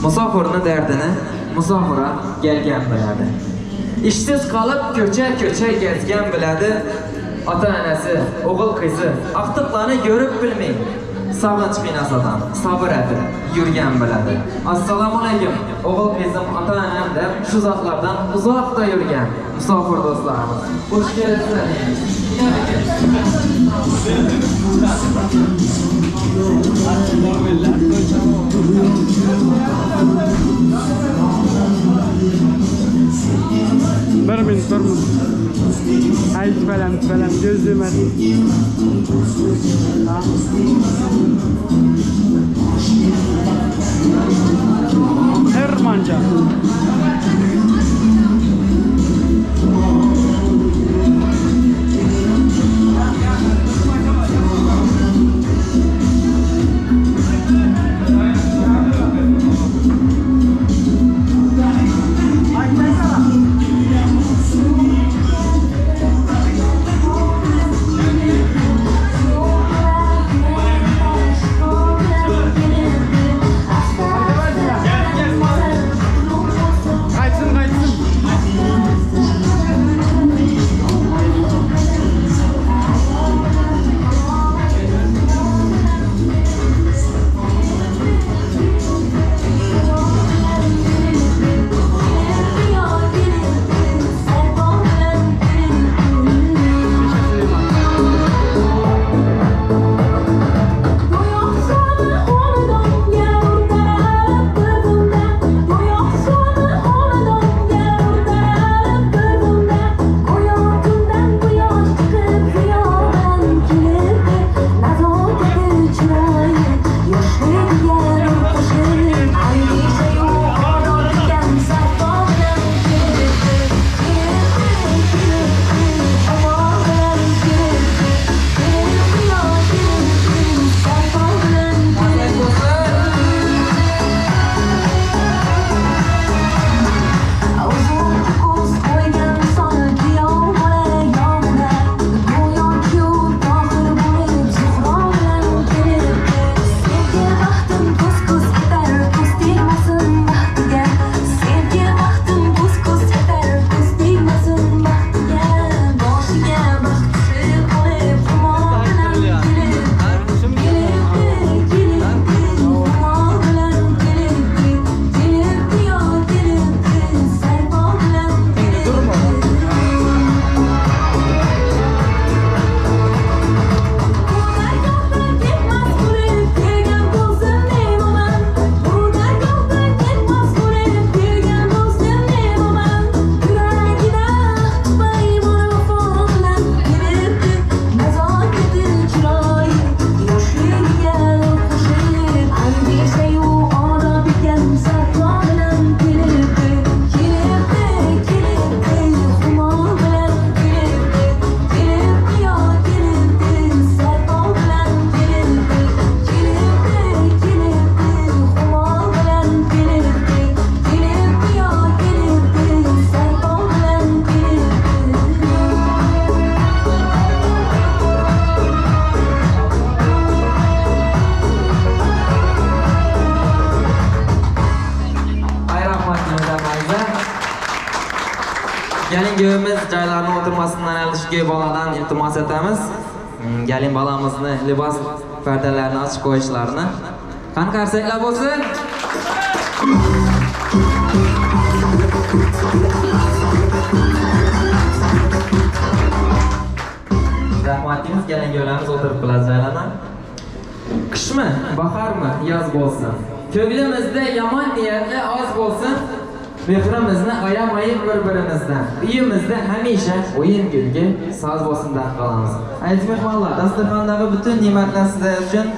Musafirning derdini musafira gelgen biladi. İşsiz kalıp köçer gezgen biladi. Ata-anası, oğul kızı aktıqlarını görüp bilmeyin. Sağınç binasadan sabır edip yürgen biladi. Assalamu aleykum. Oğul kızım, ata-anam da şu zatlardan uzakta yürgen musafir dostlarımız. Hoş geldiniz. Bir minut. Hayır falan gözlüğüme. Hermanca. Gelin göğümüz caylarına oturmasından alışık baladan iltimas etemiz. Gelin balamızını libas perdelerini açık koyuşlarını. Kan karsekler olsun. Rahmatimiz gelin göğümüz oturup biraz caylarına. Kış mı, bahar mı, yaz bolsun. Köglimizde yaman niyetli az bolsun. Mehrimizni ayamayıp bir-birimizden. Uyimizde hamisha o'yin kulgi saz bolsundan qolamiz. Aziz mehmonlar, dasturxondagi bütün ne'matlar sizlar uchun.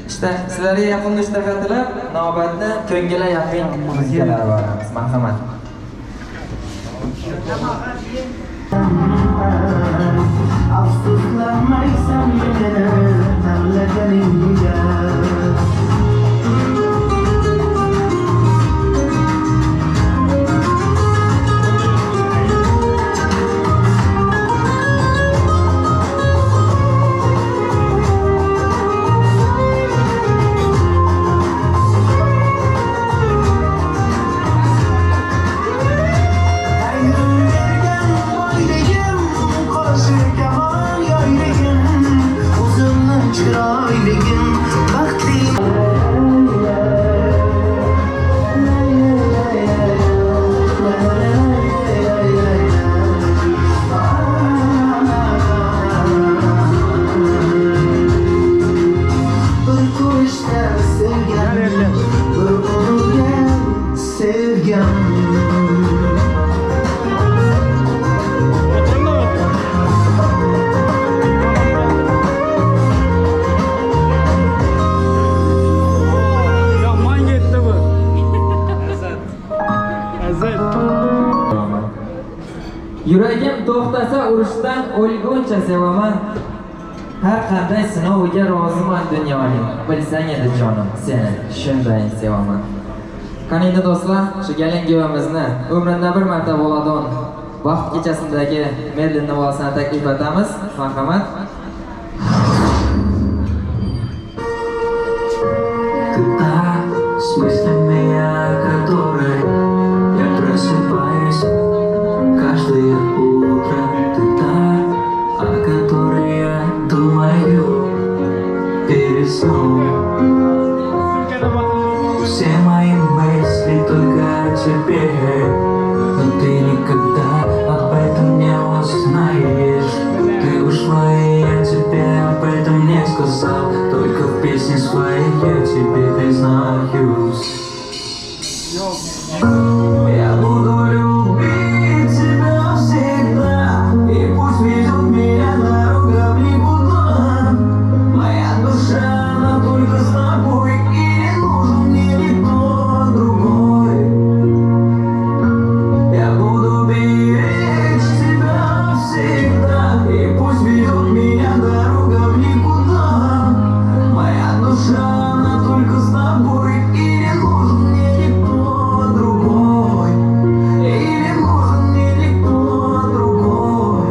İşte sizlarga yaqin ishtaqatilab, navbatda ko'ngilga yaqin muzikalar boramiz. Marhamat. Afsuslanmaysan meni tanlaganingga. to'xtasa urushdan o'lguncha sevaman. Har qanday sinoviga roziman dunyoning. Bilsang edi jonim, seni shunday sevaman. Qani endi do'stlar, shu galingimizni umrinda bir marta bo'ladon vaqt kechasindagi Merlin navoasini taklif etamiz. Marhamat. Ты та с мыслями, которой я просыпаюсь каждое утро. Ты та, о которой я думаю перед сном. Все мои мысли только о тебе, но ты никогда об этом не узнаешь. Ты ушла, и я тебе об этом не сказал. Только в песне своей я тебе признаюсь. Я буду любить тебя всегда, и пусть ведет меня дорога в никуда. Моя душа, она только с тобой, и не нужен мне никто другой. Я буду беречь тебя всегда, и пусть ведет меня дорога в никуда. Моя душа, она только с тобой, и не нужен мне никто другой. И не нужен мне никто другой.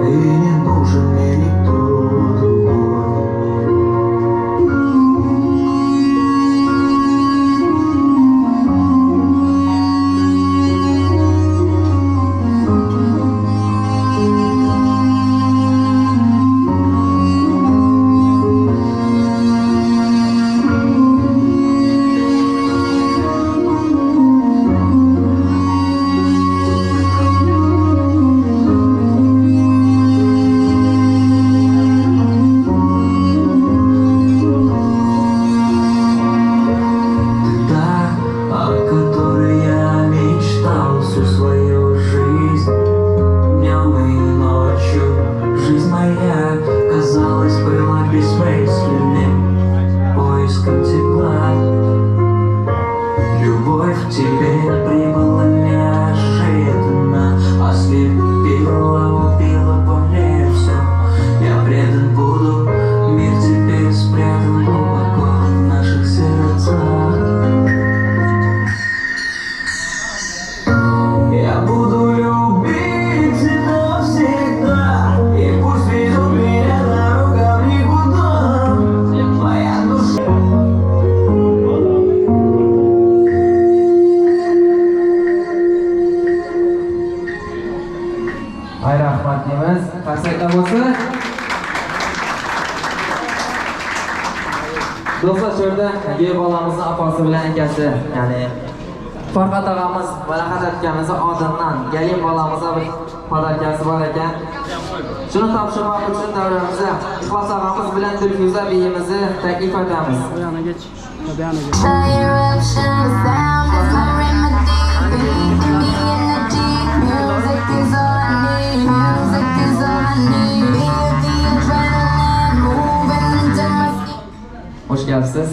И не нужен мне никто другой. Та, о которой я мечтал всю свою жизнь, днем и ночью. Жизнь моя, казалось, была бессмысленным поиском тепла. Любовь к тебе прибыла неожиданно, ослепила, убила во мне все. Я предан буду, мир теперь спрятан глубоко в наших сердцах. Я буду любить тебя всегда, и пусть ведет меня дорога в никуда. Моя душа. Ay rahmat deymiz. Qarsaklar bo'lsin. Do'stlar, shu yerda Gey bolamizning opasi bilan akasi, ya'ni Farhod og'amiz Malahat akamizni oldindan Galin bolamizga bir podarkasi bor ekan. Shuni topshirmoq uchun davramizda Ixlos og'amiz bilan Dilfuza beyimizni taklif etamiz. Bu yana geç. Bu yana geç. Eruption sound is my remedy. Feeding me energy. Music is all I need. Music is all I need. Feel the adrenaline moving into my skin. Hoş geldiniz.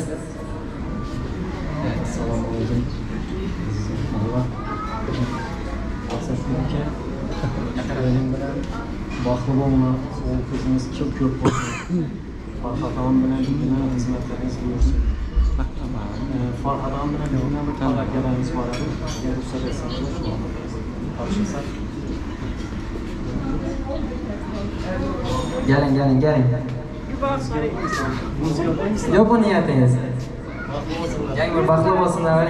Benim bilen Bahlıbon'la oğul kızımız çok olsun. Farhat Ağam bilen yine hizmetleriniz buyursun. Farhat Ağam bilen yine bir tarakeleriniz var. Yarısa resimde şu anda karşısak. Gelin. Yok mu niyetiniz? Yangi bir baklava olsun da var.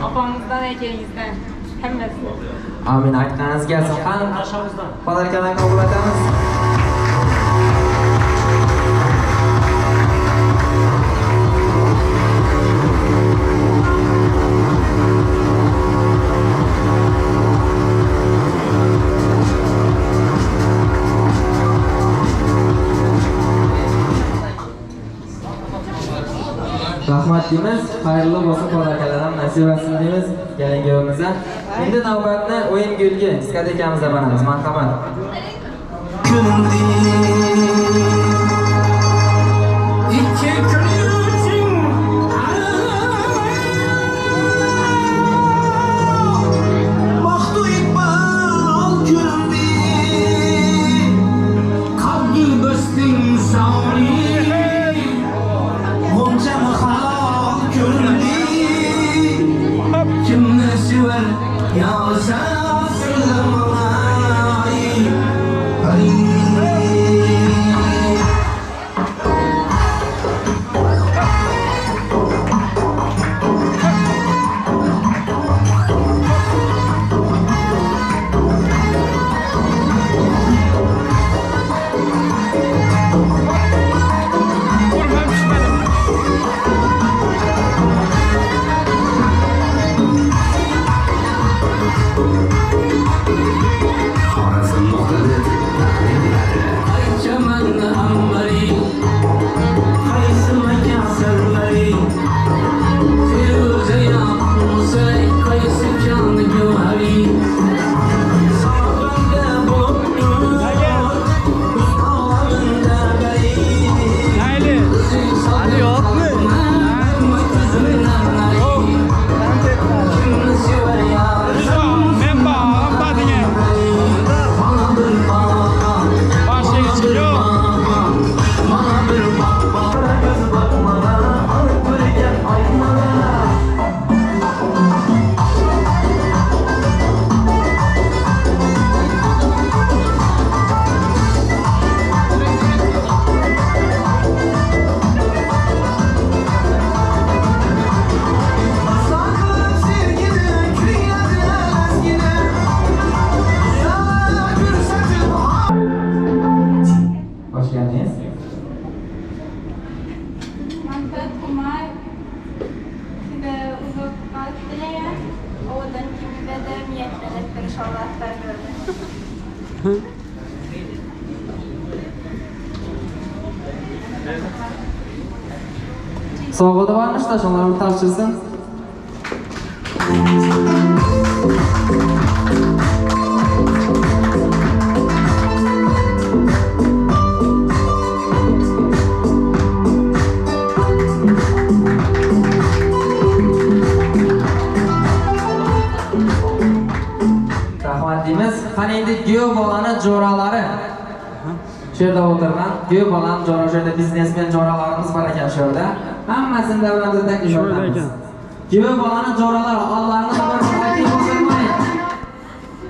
Apamızdan, ekenizden. Hemmesi. Amin. Aytqaningiz kelsin. Qani podarkadan qabul etamiz. Rahmat deymiz. Xayrli bo'lsin, podarkalardan nasib etsin deymiz kelingimizga. Endi navbatni o'yin gulgi diskotekamizda boramiz. Marhamat. Günüm değil. İki gün Baktı ilk Sovg'ada varmış da şunları bir topşirsin. Rahmat deymiz. Qani endi Gyo bolani jo'ralari. Shu yerda o'tirgan Gyo bolani jo'ra, shu yerda biznesmen jo'ralarimiz bor ekan shu yerda. Hammasini davramizda taklif Şöyle etamiz. ekan. Gyo bolani jo'ralari, Allohni bir aytib o'tirmang.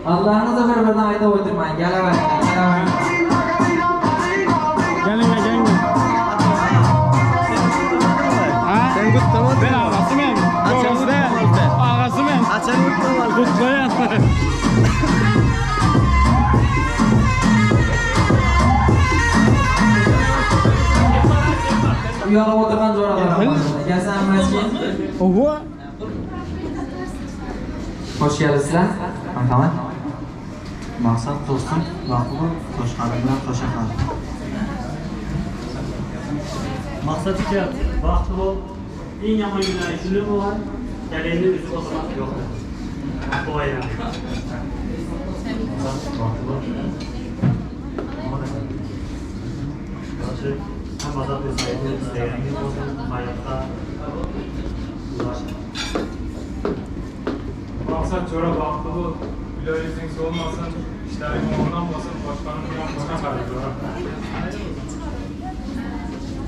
Allohni bir-birini aytib o'tirmang. Galavang, galavang. Gelin ya gelin. Ha? Sen kutlamadın Ben mı? ağası mıyım? Ağası ben. Ağası ben. Açan kutlamadın. Kutlayan. Uyalib o'tirgan jo'ralar. Kelsan maskin. Oho. Hoş geldinizler. Marhamat. Maqsad do'stim, vaqtli toshqani bilan to'shaqan. Maqsad aka, vaqti bor, eng yomon kunlar shuni bo'lar, kaleynni o'zi o'smoq yo'q. Qo'yayam. Vaqti bor. Yaxshi, hamma zot istaydi, istaganingni bo'lsin, hayotda Maqsad jo'ra vaqti bu, iloyingiz so'lmasin, ishlaring o'rndan bo'lsin, boshqani bilan boshqa qaraydilar.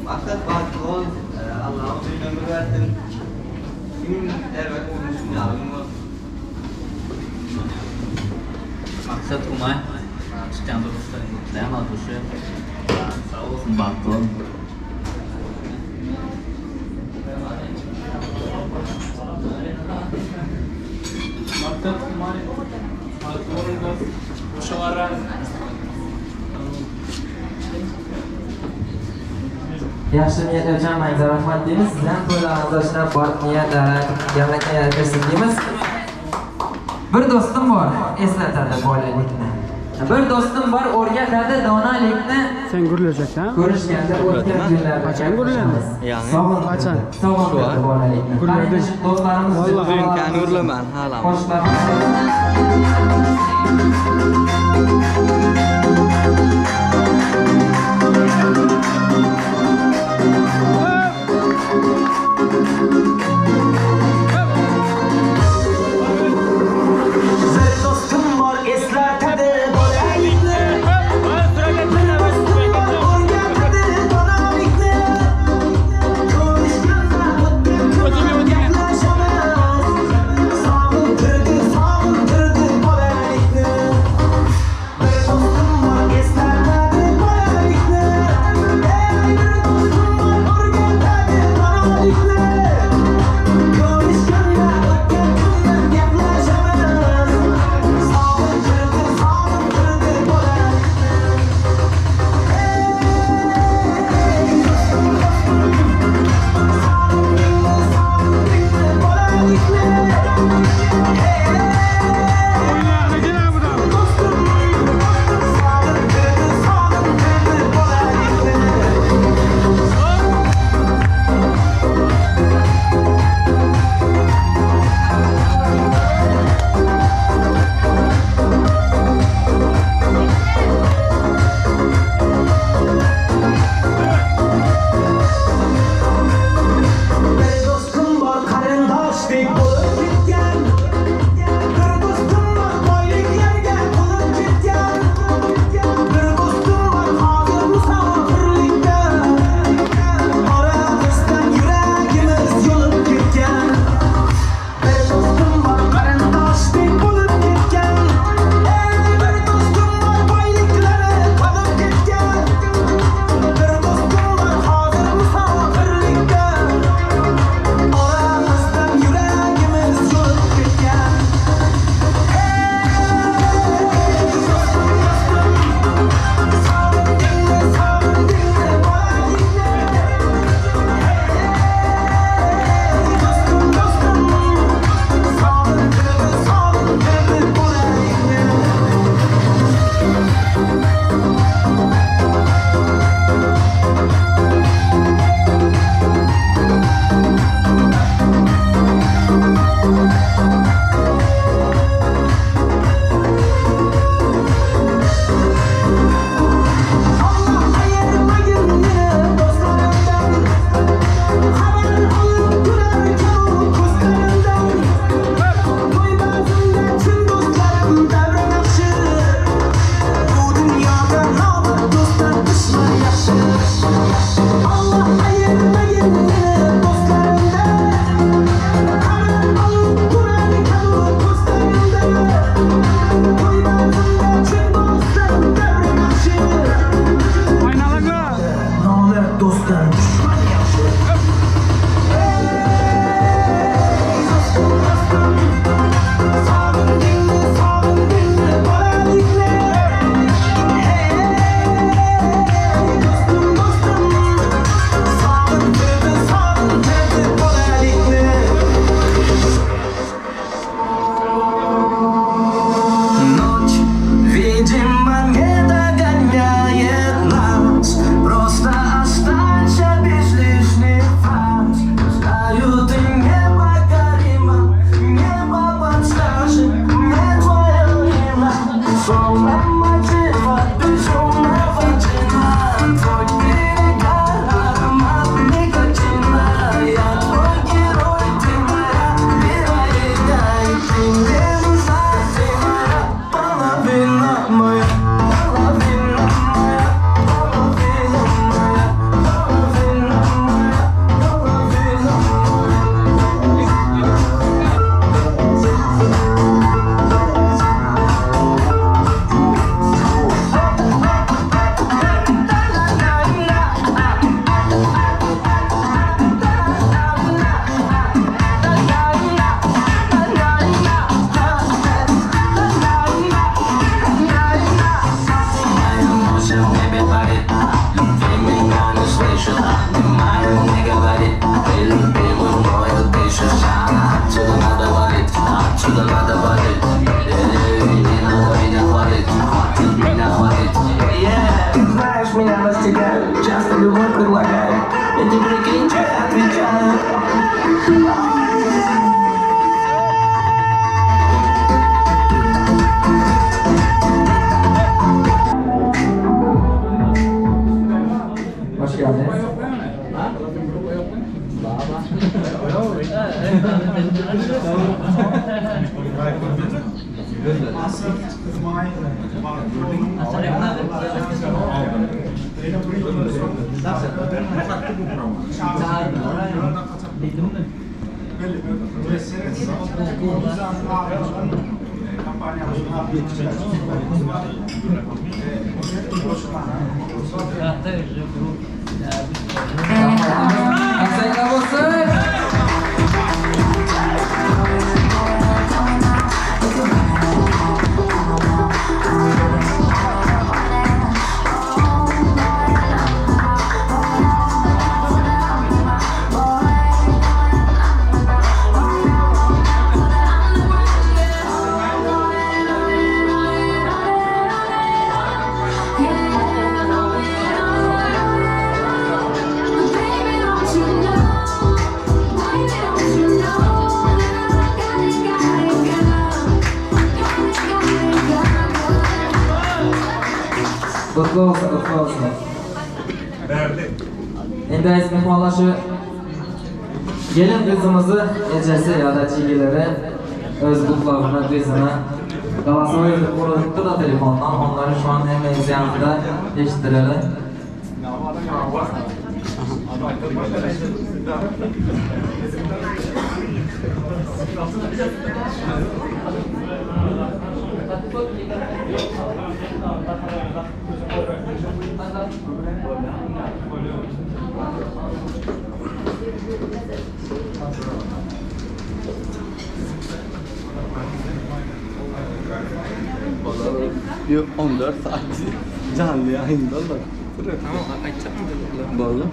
Maksat patron, Allah'ım bir ömür versin. Kimin evet olmuşsun yardım var. Maksat Umay, çıkan dostlar mutlayan adışı, sağ olsun patron. Maksat Umay, patronumuz, o'shalarga Yaxshi niyat o'lchanmanglar, rahmat deymiz. Sizdan to'ylaringizda ishlab bor niyatlar, gavlatga yaratishsin deymiz. Bir do'stim bor, eslatadi bolalikni. Bir do'stim bor, o'rgatadi donalikni. Sen gürülecek ha? Ko'rishganda o'tgan kunlarda. Qachon guriladi? Sog'intirdi. Qachon? Sog'intirdi bolalikni. Guriladi. Do'stlarimiz Vallahi. Dünkani urlaman halam. Bir dostum var eslatadi bolalikni. Bir dostum var o'rgatadi donalikni. Ko'rishganda o'tgan gaplashamiz. Sog'intirdi bolalikni. Bir dostum var говорит, ты меня не слышишь, понимаю, не говорит, ты любимый мною дышишь, отсюда надо валить, отсюда надо валить, не надо меня хвалить, хватит меня хвалить. Знаешь, меня настигают, часто любовь предлагают, я тебе прикинь, что я отвечаю. Hoş geldiniz. Asayla olsun. Kutlu olsun, kutlu olsun. Endi aytib mehmonlar gelin kızımızı ecesi ya da çigileri öz butlarına, kızına galasını öldürüp vuruldu da telefondan. Onları şu an hemen izleyeninde eşittirelim. Bir 14 saat canlı yayındalar. Tamam, açacak mı? Vallahi.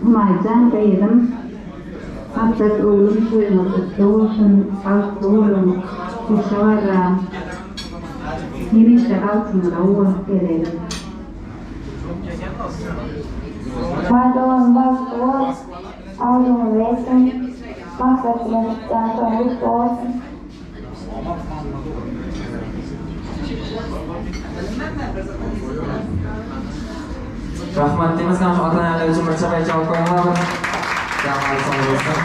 Humaycan Bey'im Abdest oğlum duymadı. Doğuşun altı oğlum Kuşavara Yemişler altında oğlum gelelim. Pardon, bak o aldığım resim maksatımızdan sonra olsun. Rahmat deymiz ham ota-onalar uchun bir chaqay javob qo'yinglar. Jamoat sog' bo'lsin.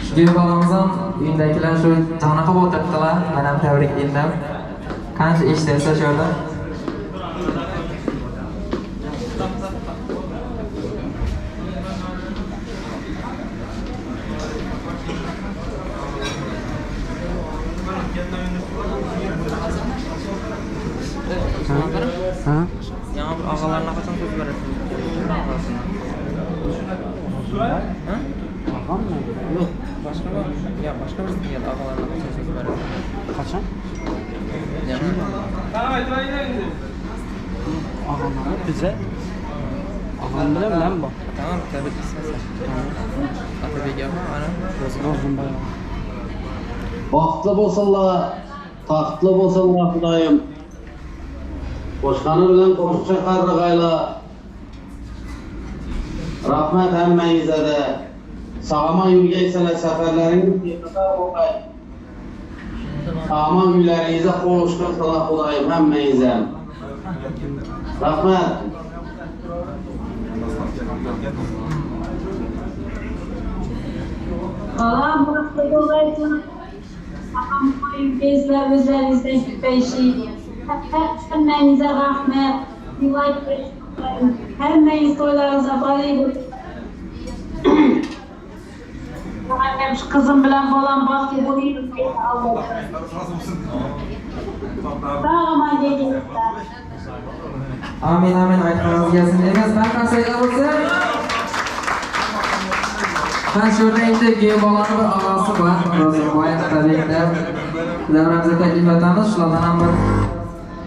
Shu bolamizam uydagilar shu qanaqa o'tiribdilar, men ham tabriklayman. Qancha eshitsa shu yerda. Ha? Yana bir ağalarına qachon so'z berasiz? Ha? Ağam mı? Yo'q, boshqa bir, ya boshqa bir niyat ağalarına qachon so'z berasiz? Kaçan? Yana. Ağamlar bize. Ağam bilen ben bak. Tamam, tebrik etsin. Atabek ama ana Rozun bayağı. Baxtlı bolsunlar, taxtlı bolsunlar Xudayım. Qo'shqani bilan qo'shiqcha qarg'ayla. Rahmat hammangizga da. Sog'lom yurgaysizlar, safarlaringiz bexatar bo'lay. Sog'lom uylaringizga qo'shqir qilib Xudayim hammangizga. Rahmat. Allah mutlu olayım. Aman bizler üzerinizden şüphesi. Hemmenize rahmet. Divayet hemmeniz toylarınıza barayım. Şu kızım bilen falan baskı bulayım. Allah. Sağ gelin. Amin amin aytmanız gelsin. Emas barcha saylar bo'lsin. Ben şurada indi gün balanı bir ağası var. Bayan tabii ki de devremize teklif etemiz. Şuradan hem bir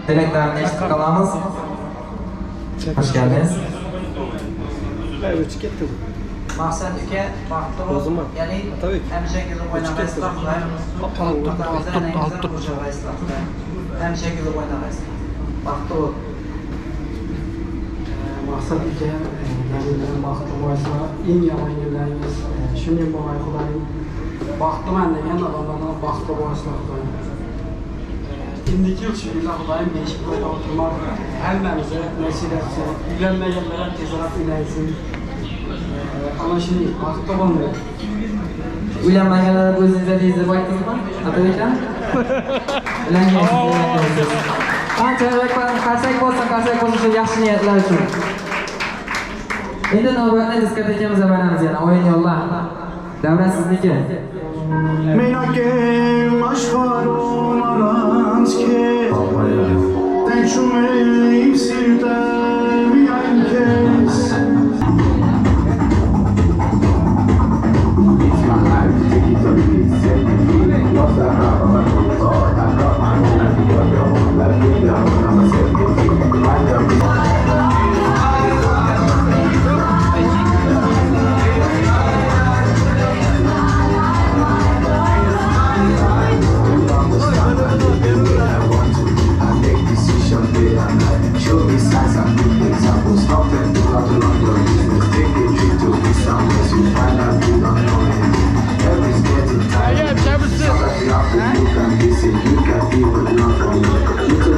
dileklerini eşitlik alamız. Hoş geldiniz. Maqsad uka vaqtli bo'lsin. Ya'ni hamisha kelib o'ynamaysizlar. Hamisha kelib o'ynamaysizlar. Vaqtli bo'l. Maqsad aka, ya'ni baxtli bo'lsa, eng yomon yo'llaringiz shunday bo'lmay Xudoyim. Baxtliman degan odamlardan baxtli bo'lsin Xudoyim. Indiki yillar Xudoyim beshik qo'yib o'tirmoq hammamizga nasib etsin. Uylanmaganlar tezroq uylansin. Ana shunday baxtli bo'lmaydi. Uylanmaganlar o'zingizga deysiz deb aytdingizmi? Atabekan? Uylangansiz. Qanchalik qarsak bo'lsin shu yaxshi niyatlar uchun. Endi navbatni diskotekamiz banamiz yana o'yin yo'llar. Davra sizniki. Menakem aşkarım aranz ke Tençumeyim sirtem yankes Porté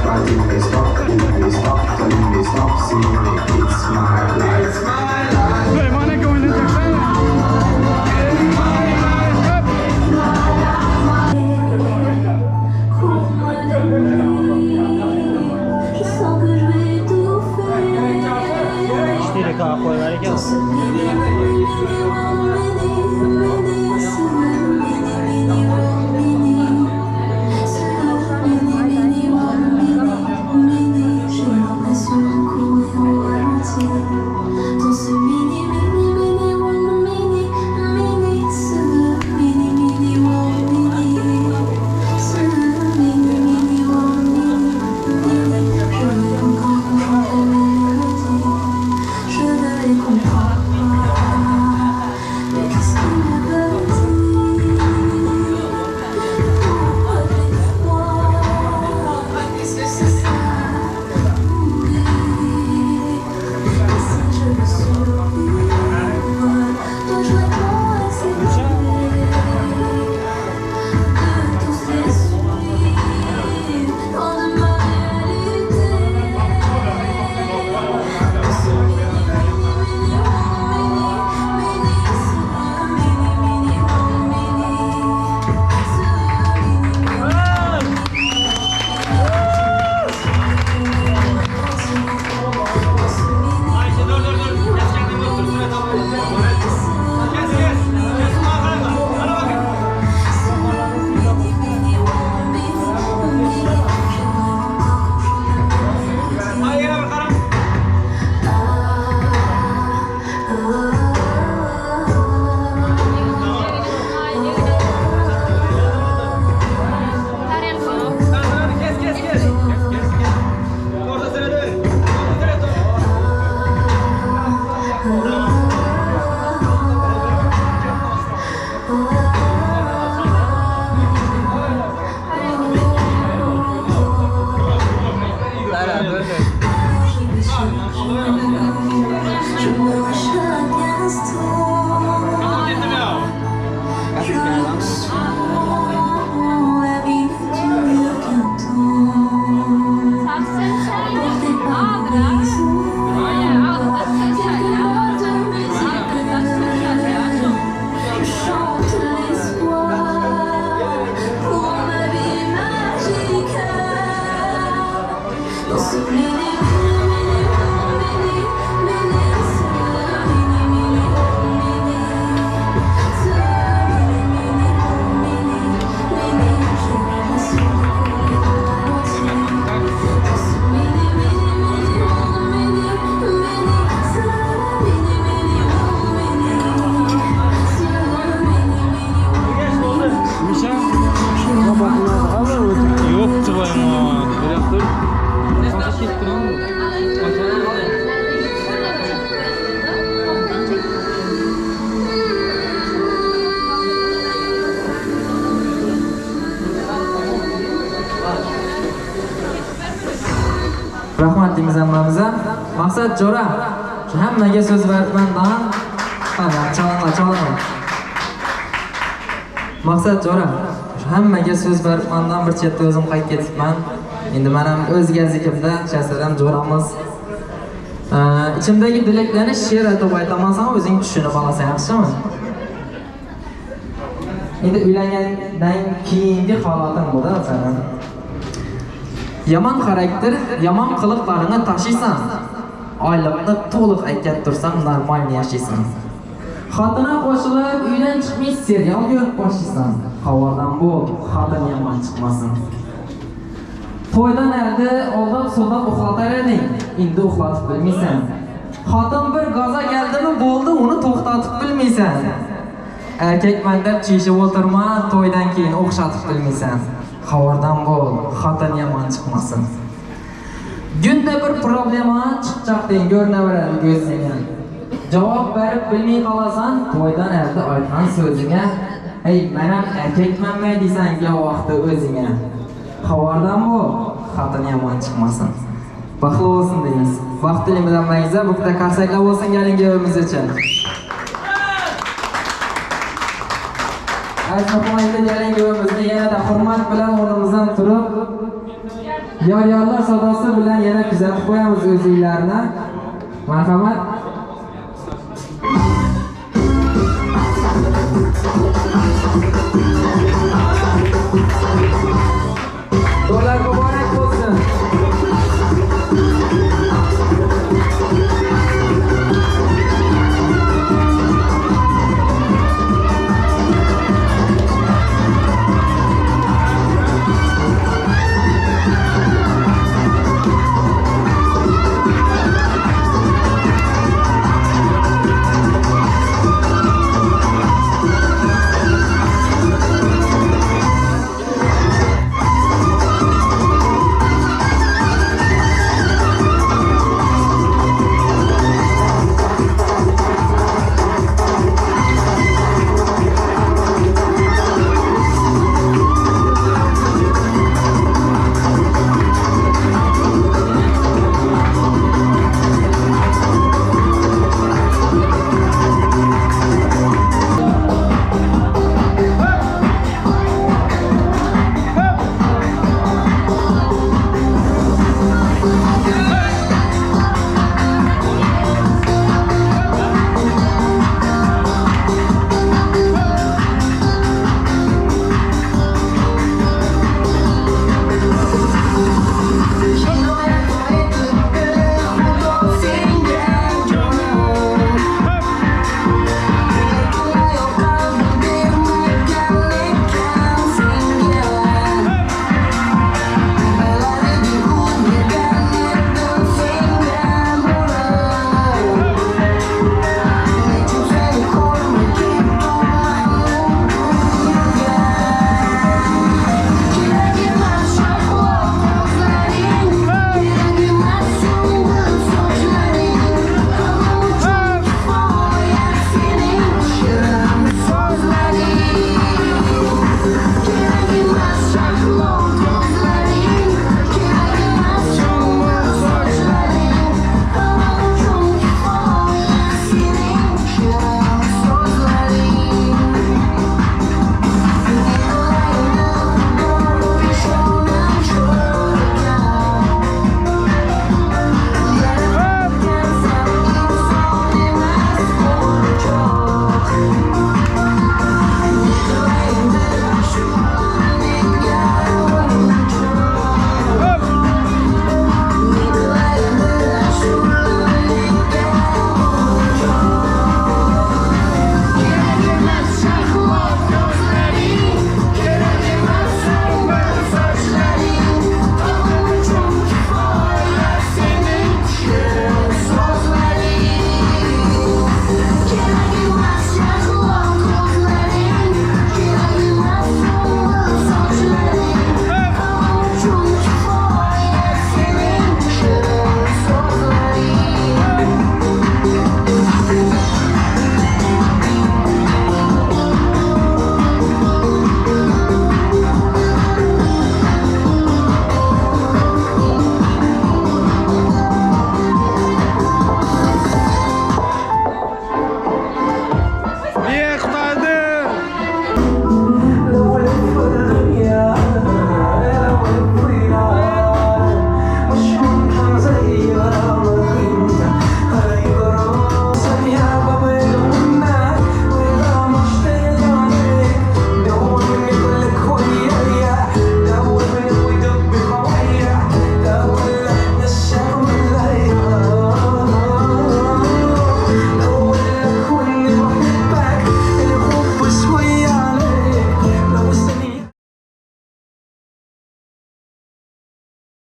par une brise rahmat deymiz hammamizga. Maqsad Jo'ra, shu hammaga so'z beribman-dan. Qani, chalinglar. Maqsad Jo'ra, shu hammaga so'z beribman-dan bir chetda o'zim qaytib ketibman. Endi men ham o'z gazikimda Shasaram Jo'ramiz. İçimdagi dilaklarni she'r aytib aytaman, sen o'zing tushunib olasan, yaxshimi? Endi uylangandan keyingi holating bo'ldi sening. Yomon xarakter, yomon qiliqlarini tashiysan. Oyliqni to'liq aytgan tursam normal yashaysan. Xotina qo'shilib uydan chiqmay serial ko'rib boshlaysan. Havodan bo'l, xotin yomon chiqmasin. To'ydan oldin so'ldan uxlatar eding, endi uxlatib bilmaysan. Xotin bir gaza keldimi bo'ldi, uni to'xtatib bilmaysan. Erkakman deb chishib o'tirma, to'ydan keyin o'xshatib bilmaysan. Xabardan bo'l, xotin yomon chiqmasin. Gunda bir problema chiqchaq deng ko'rinaveradi ko'zingga. Javob berib bilmay qolasan, to'ydan oldin aytgan so'zingga, "Ey, men ham erkakmanmi?" deysan ya vaqti o'zingga. Xabardan bo'l, xotin yomon chiqmasin. Baxtli bo'lsin deymiz. Baxtli bilan mayza, bu yerda qarsaklar bo'lsin galingiz uchun. Aytmoqlaydi galingizni yanada hurmat bilan o'rnimizdan turib, yor-yorlar sadosi bilan yana kuzatib qo'yamiz o'zinglarni. Marhamat. Thank you.